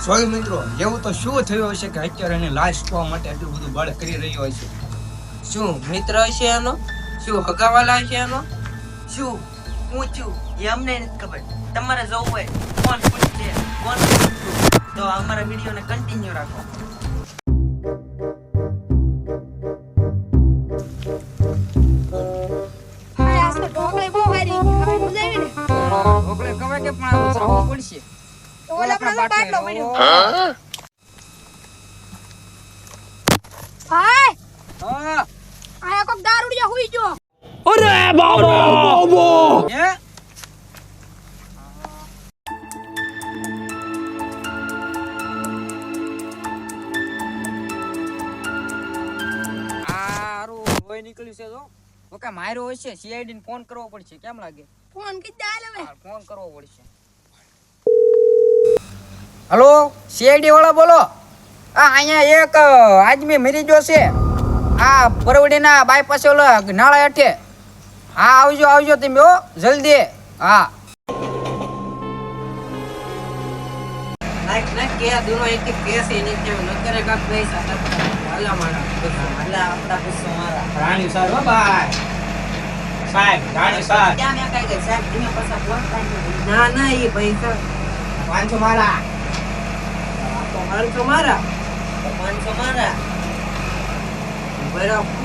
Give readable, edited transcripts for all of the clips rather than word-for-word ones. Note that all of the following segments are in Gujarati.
જોયું મિત્રો, એવું તો શું થયું હશે કે અત્યારે એને લાશ જોવા માટે એટલું બધું બળ કરી રહ્યો હશે? શું મિત્ર હશે એનો? શું હગાવાલા હશે એનો? શું ઊંચું એ અમને નથી ખબર. તમારે જવું હોય કોણ પૂછશે કોણ પૂછતું તો અમારા વિડીયોને કન્ટિન્યુ રાખો. ઓકળે કવે કે પણ આવું સાવું પડશે. ઓલા આપણો બાટલો પડ્યો. હાય હા આયા કોક દારૂડિયા હુઈ ગયો. હે આરું હોય નીકળ્યું છે તો ઓકે માર્યો હશે. સીઆઈડી ને ફોન કરવો પડશે. કેમ લાગે? ફોન કીધા હાલ હવે. ફોન કરવો પડશે. હલો સીઆઈડી વાળા બોલો. અહીંયા એક આદમી મરી ગયો છે. આ પરવડીના બાયપાસ ઓલા નાળા હેઠે. હા આવજો આવજો તમે હો જલ્દી. હા લાઈક કે દોનો એક એક કેસ એની કે ન કરે કાક પૈસા હાલા મારા હાલા આપડા ગુસ્સો મારા રાણી સર હો ભાઈ સાહેબ, રાણી સર ક્યાં મે કઈ ગઈ સાહેબ તમે પાછા ફોન કરી ના ના એ પૈસા 500 મારા. તો 500 મારા તો 500 મારા બરાબર.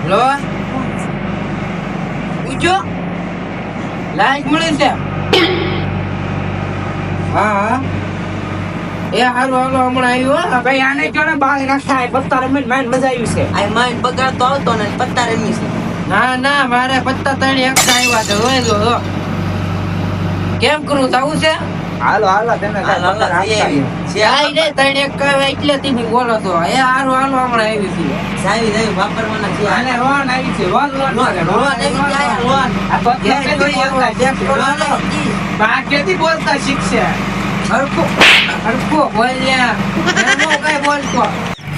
હલો ઉજો લાઈક મળે છે. હા એ હાલો હાલો હમણાં આવ્યો. ભાઈ આને કયો ને બાળ નાખાય પત્તા રમીને માઇન્ડ બજાવ્યું છે. આ માઇન્ડ બગાડતો આવતો ને પત્તા રમી છે. ના ના મારે પત્તા ત્રણ એક આવ્યા છે. હોય જો કેમ કરું થવું છે? હાલો હાલો તમે હાલો, હાલો, રાખતા. આઈ રે ત્રણ એક કહેવાય એટલે તમે બોલો છો. એ હારું હાલો હમણાં આવી છે. સાવી વાપરવાના છે આને રોન આવી છે. રોન લોન આવી જાય લોન આ તો કેદી બોલતા શીખશે? બા કેદી બોલતા શીખશે? હરખો હરખો બોલ્યા એનો કઈ બોલતો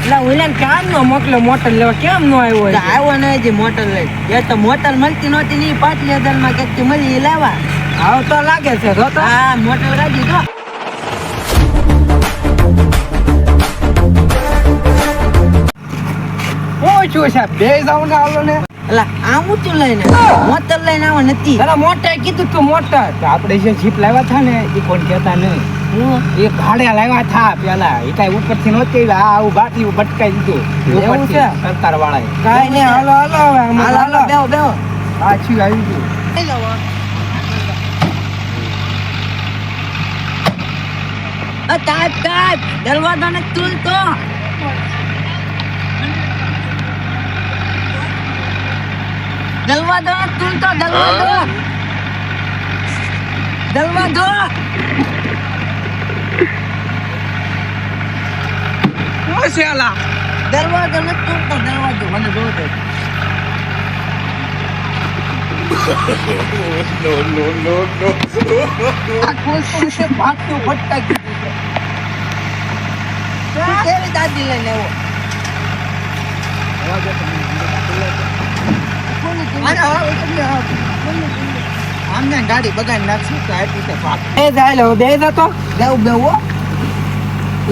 એટલે ઓલા કામ નો મોકલો મોટર લેવા કેમ નો આવ્યો? આવ્યો ને જે મોટર લઈ એ તો મોટર મળતી નહોતી ની 5000 માં કે મળી એ લાવા. આવ તો લાગે છે તો હા મોટર રાજી તો ઓછું છે બે જાવ ને હાલો ને. અલા આમ ઊંચું લઈને મોટર લઈને આવો નથી. અરે મોટર કીધું તું મોટર. આપણે જે જીપ લાવ્યા હતા ને એ કોણ કહેતા નહીં. એ ભાડે લાવ્યા હતા પેલા. એ કઈ ઉપરથી નહોતી આ આવું બાટલી ભટકાઈ દીધું. એવું છે? સરકાર વાળાએ. કાઈ નઈ હાલો હાલો હવે હાલો હાલો બેહો બેહો. પાછું આવી ગયું. તાપ તાપ દરવાજો ને તુલ તો દરવાજો ને તુલ તો દરવાજો શું છે આલા? દરવાજો ને તુલ તો દરવાજો મને જોવો તો આ ખોલતું છે ભાગતું ભટકાઈ ગયું છે. કેવી દાદી લઈને આવો. આમને ગાડી બગાડી નાખશું તો આટલી તો ભાગ. એ જાય લે બે જતો બેહો બેહો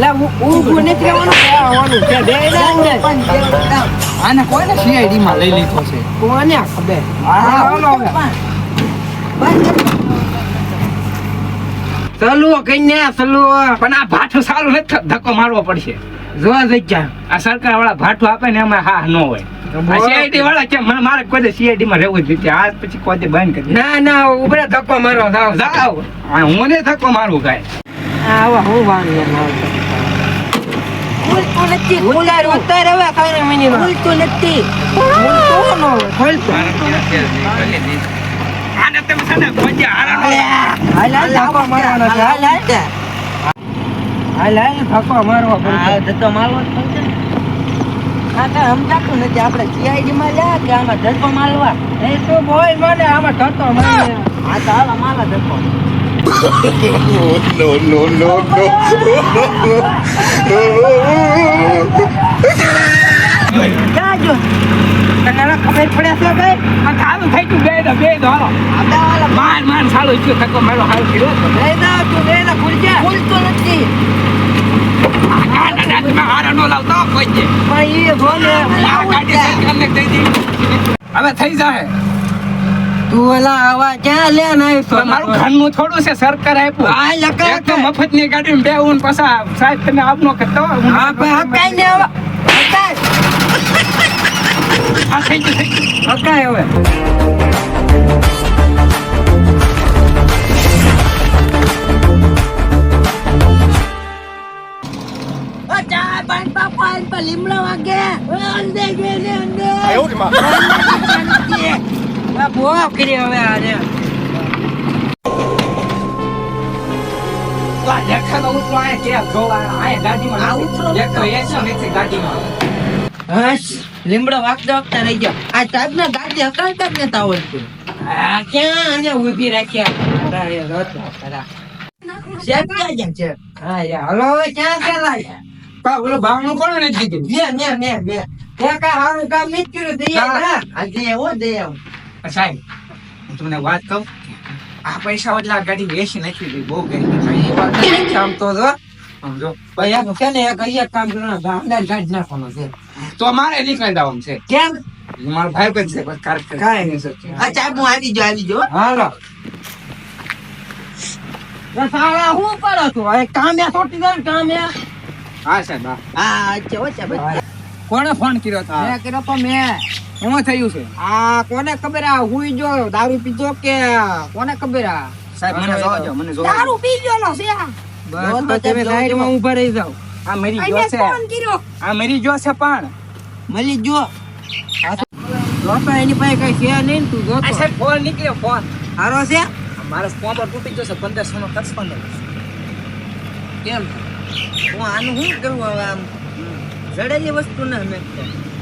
લે ઊભું નથી રહેવાનું છે. બે જાય આને કોઈને સીઆઈડી માં લઈ લીધો છે. કોને ખબર? હાલો હવે ચલો કઈ ચલો. પણ આ ભાઠું સારું નથી. ધક્કો મારવો પડશે. જોવા જગ્યા આ સરકાર વાળા ભાઠું આપે ને એમાં હા ન હોય. સીઆઈડી વાળા કેમ મારે કોઈ સીઆઈડી માં રહેવું જ નથી. આજ પછી કોઈ બંધ કરી ના ના ઉભરે ધક્કો મારો જાવ જાવ. હું ને ધક્કો મારું કાંઈ. આવા હું વાણી ઉલટું નથી ઉતાર હવે કઈ મિનિટ ઉલટું નથી આને તમે છે ને કોઈ હારા હાલ ધક્કો મારવાનો છે. હાલ ધક્કો મારવો પડશે. ધક્કો મારવો જ પડશે ને. આ કઈ સમજાતું નથી. આપણે સીઆઈડી માં લ્યા કે આમાં ધક્કો મારવા. એ તો બોલ મને આમાં ધક્કો મારે. આ તો હાલ મારા ધક્કો. no. જાજો તને ખબર પડે છે ભાઈ આ ચાલુ થઈ ગયું બે દો હાલો માન ચાલુ થયું થકો મારો હાલ કર્યો તો લઈ દો તું લે ને ખુલજા ખુલતો નથી હારા નો લાવતો કોઈ દે પણ એ બોલે ગાડી સરકારને દઈ દી હવે થઈ જાય તું ઓલા આવા ક્યાં લે નહીં તો મારું ઘરનું થોડું છે સરકાર આપ્યું આ લકા એક તો મફતની ગાડીમાં બેહું ને પાછા સાહેબ તમે આપનો કરતો હા ભાઈ હકાઈ ને હવે હકાઈ આ થઈ ગયું હકાઈ હવે લીમડા વાગે અંદર ગયે અંદર આ બહુ કરી હવે આને લેખાનો ઉતરો આયા કે જોવા આયા ગાડીમાં આ ઉતરો એક તો એસો નથી ગાડીમાં હશ લીમડો વાગતા વાગતા રહી ગયો આ ટાઈપ ના ગાડી હકાવતા જ નતા આવડતું આ ક્યાં આને ઊભી રાખ્યા તારે રત કરા શેક ક્યાં છે હા યાર હલો હવે ક્યાં ચાલાય પા ઓલો ભાવનું કોણ નથી કીધું ને તે કા હારું કામ નથી કર્યું દે હા આજે એવો દે સાહેબ હું તમને વાત કહું આ પૈસા ઓટલા ગાડી વેચી નાખી દીધી બહુ ગઈ કામ તો જો સમજો ભાઈ આ છે ને એક અહીંયા કામ કરવાનું ગામડા કાઢી નાખવાનું છે તો મારે નીકળી જવાનું છે કેમ મારો ભાઈ પણ છે બસ કાર કાંઈ નહીં સર આ ચાપ હું આવી જો હાલો સાલા હું કરો તું હવે કામ્યા છોટી દે કામ્યા હા સાહેબ હા હા છે ઓ છે ભાઈ કોણે ફોન કર્યો હતો મેં કર્યો તો મેં શું થયું છે આ કોને ખબર આ હુઈ જો દારૂ પીધો કે કોને ખબર આ સાહેબ મને જોવા દો મને જોવા દો દારૂ પી ગયો છે આ બસ તો તમે સાઈડમાં ઊભા રહી જાવ આ મરી એને ગયો છે ફોન કર્યો આ મરી ગયો છે પણ મળી જો જોતો એની પાસે કઈ છે નહીં ને તું આ જોતો સાહેબ ફોન નીકળ્યો ફોન હારો છે મારો ફોન પર તૂટી જશે 1500 નો ખર્ચ પણ કેમ હું આનું શું કરું હવે આમ જડેલી વસ્તુ ના મેં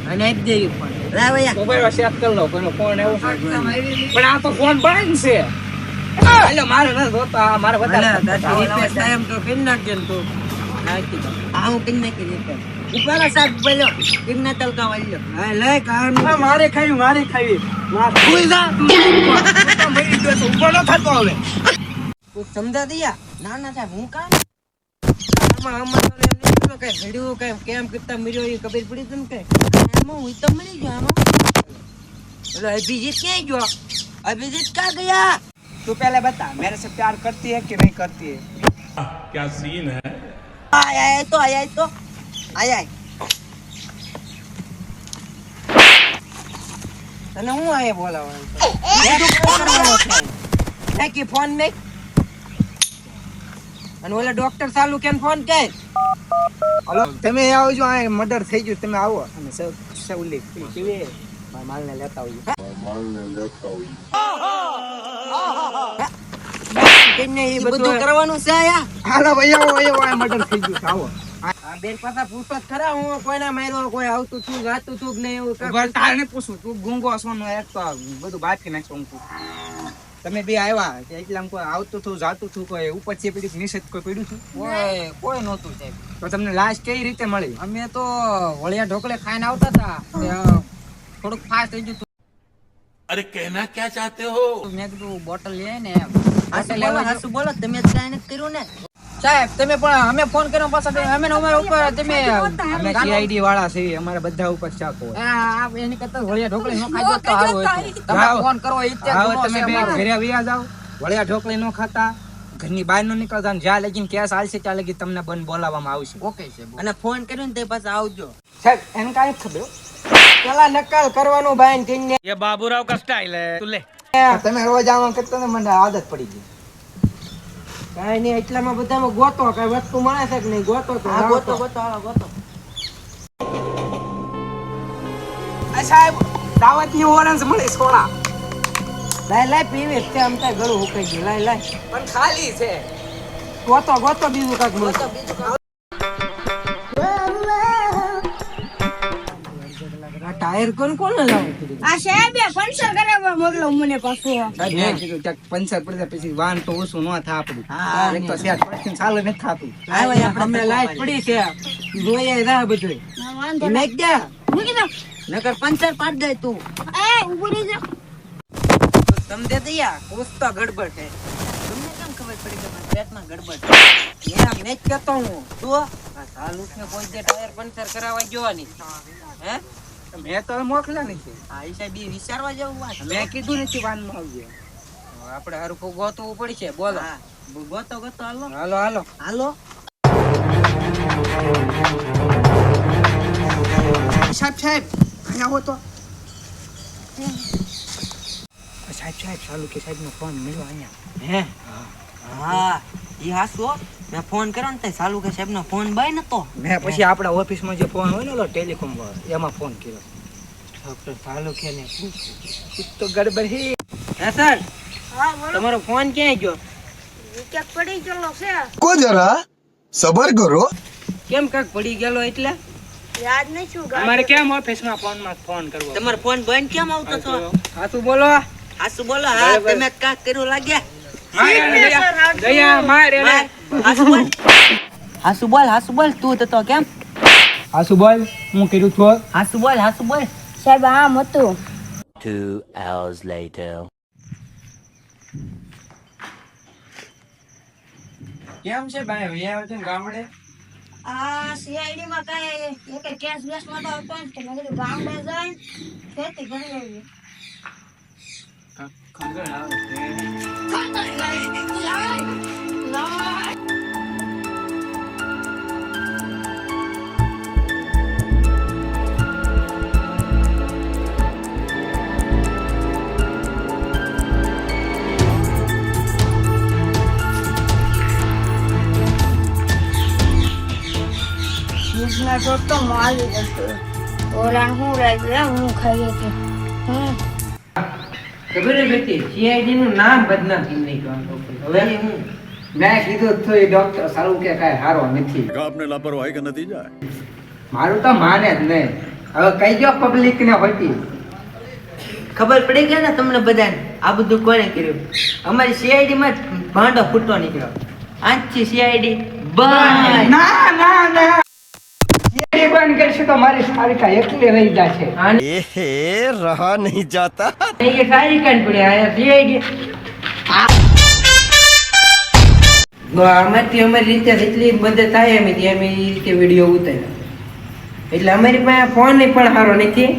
અને આપી દેવી પણ રાવયા મોબાઈલ સેટ કરી લો કોઈનો ફોન આવ્યો પણ આ તો ફોન બંધ છે એટલે મારે ન જોતા મારે વધારે એમ તો કરી નાખજે ને તું હા હું કરી નાખી રિપેર ઉપાડા સાહેબ બોલ્યો કિમને તલકા વાલ્યો હા લઈ કામ મારે ખાવી ભૂલ જા તો મરી ગયો છે ઉપર ન થતો હવે તું સમજા દિયા ના ના સાહેબ હું કામ આમાં તો એમ નહીં કઈ ઘડ્યું કઈ કેમ કરતા મર્યો એ ખબર પડી તને કઈ આમાં હું તો મરી ગયો આમાં એટલે અભિજીત ક્યાં ગયો અભિજીત ક્યાં ગયા तू पहले बता मेरे से प्यार करती है कि नहीं करती है क्या सीन है આય તો તને હું આયે બોલાવવાનું કે ફોન મે અને ઓલા ડોક્ટર ચાલુ કેમ ફોન કે હલો તમે આવજો આ મર્ડર થઈ ગયું તમે આવો અને સૌલી કેવી માલને લેતા આવજો કેને એ બધું કરવાનું છે આયા હાલો ભાઈ આવો આ મર્ડર થઈ ગયું છે આવો આ બેન પાછા પૂછતો ખરા હું કોઈના માર્યો કોઈ આવતું તું જાતું તું કે નહીં એવું ઉભા તારને પૂછું તું ગુંગો સોનો એક તો બધું બાકી નાખશું હું તમે બે આવ્યા એટલામાં કોઈ આવતું તું જાતું તું કોઈ ઉપર છે પેલી નિષેધ કોઈ પડ્યું હતું કોઈ નહોતું સાહેબ તો તમને લાશ કઈ રીતે મળી અમે તો વળિયા ઢોકળે ખાઈને આવતા હતા થોડુંક ફાસ્ટ થઈ ગયું अरे कहना क्या चाहते हो મેં કીધું બોટલ લે ને એમ હાસુ બોલો તમે કાંઈ નથી કર્યું ને સાહેબ તમે પણ અમે ફોન કર્યો પાછા અમે અમારા ઉપર તમે અમે સીઆઈડી વાળા છે અમારા બધા ઉપર ચાકો આ એની કરતા વળિયા ઢોકળી નો ખાઈ તો સારું હોય તમે ફોન કરો આવો તમે બે ઘરે આવ્યા જાવ વળિયા ઢોકળી નો ખાતા ઘરની બહાર નો નીકળતા અને જ્યાં લગીને કેસ હાલશે ત્યાં લગી તમને બંધ બોલાવવામાં આવશે ઓકે છે અને ફોન કર્યો ને તે પાછા આવજો સાહેબ એને કાંઈ ખબર પેલા નકલ કરવાનું ભાઈ ને કહીને ये बाबूराव का स्टाइल है तू ले તમે રોજ આવા કરતા ને મને આદત પડી ગઈ કાંઈ નહીં એટલામાં બધામાં ગોતો કઈ વસ્તુ મળે છે કે નહીં ગોતો તો ગોતો આ સાહેબ દાવતની ઓરેન્જ મળી સોડા લાય પીવી તે આમ ત્યાં ગળું હુકાઈ ગયું લાય પણ ખાલી છે ગોતો બીજું કાંઈક મળશે આ ટાયર કોણ લાવું આ સાહેબે પંચર કરાવવા મોકલો મને પાછો સાહેબ મેં કીધું ક્યાંક પંચર પડી જાય પછી વાહન તો ઓછું ન થાય આપણું એક તો સેટ પડીને ચાલુ નથી થતું આપણે લાઈટ પડી છે જોઈએ રાહ બધું વાંધો નાખ દે મૂકી દો નકર પંચર પાડ દે તું. એ ઊભું રહી જા. સમજે તો યાર કુછ તો ગડબડ છે. તમને કેમ ખબર પડી કે મારા પેટમાં ગડબડ છે? એમ નહીં જ કહેતો હું તું આ સાલુખને કોઈ દે ટાયર પંચર કરાવવા ગયો નહીં હે મેં તો મોકલા નથી. આ હિસાબે વિચારવા જેવું વાત. મેં કીધું નથી વાનમાં આવજે. હવે આપણે હરખું ગોતવું પડશે બોલો હા, ગોતો ગોતો હાલો. હાલો હાલો હાલો. સાહેબ અહીંયા હો તો. સાહેબ ચાલુ કે સાહેબ નો ફોન મળ્યો અહીંયા. હે હા ઈ હાસો મેં ફોન કર્યો ને તે સાલુ કે સાહેબ નો ફોન બાય નતો. મેં પછી આપણા ઓફિસમાં જે ફોન હોય ને ઓલો ટેલિકોમ વાળો એમાં ફોન કર્યો. ડોક્ટર ચાલુ કે ને કુછ તો ગડબડ હે. હે સર હા બોલો. તમારો ફોન ક્યાં ગયો ક્યાંક પડી ગયેલો છે. को जरा सबर करो. કેમ કાક પડી ગયેલો એટલે યાદ નહીં શું ગાડી. અમારે કેમ ઓફિસમાં ફોનમાં ફોન કરવો? તમારો ફોન બંધ કેમ આવતો છો? હાચું બોલો હાસુ બોલો. હા તમે કાક કર્યું લાગ્યા. દયા મારે હાસુ બોલ. હાસુ બોલ તું તો કેમ? આસુ બોલ હું કર્યું છો. હાસુ બોલ. સાહેબ આમ હતું. 2 hours later. કેમ છે ભાઈ વ્યાવ છે ગામડે આ સીઆઈડી માં કઈ એક કેસ બેસ માં તો આવતો ને મેં કીધું ગામડે જઈને ખેતી કરી લેવી. ના તો મારી જશે. ઓલા હું રહી હું ખાઈ હતી. ખબર હે બેટી સીઆઈડી નું નામ બદનામ કેમ નહીં કરવાનું હવે હું મેં કીધું તો એ ડોક્ટર સારું કે કાંઈ હારો નથી. आपने लापरवाही का नतीजा है. મારું તો માને જ નહીં. હવે કઈ જો પબ્લિક ને હોતી. ખબર પડી ગઈ ને તમને બધાને આ બધું કોણે કર્યું? અમારી સીઆઈડી માં જ ભાંડો ફૂટો નીકળ્યો. આજથી સીઆઈડી બંધ. ના એ બંધ કરશું તો મારી સારિકા એકલી રહી જશે. ए रहा नहीं जाता. એ સારી કાન પડ્યા આ સીઆઈડી આમાંથી અમારી રીતે જેટલી મદદ થાય એમ એ રીતે વિડીયો ઉતાર્યો એટલે અમારી પાસે ફોન પણ સારો નથી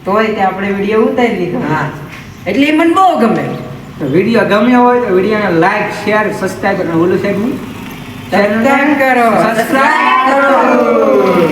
તોય તે આપણે વિડીયો ઉતારી લીધો હા એટલે એ મને બહુ ગમે વિડીયો ગમ્યો હોય તો વિડીયોને લાઈક શેર સબસ્ક્રાઇબ અને ઓલું સાહેબ સબસ્ક્રાઇબ કરો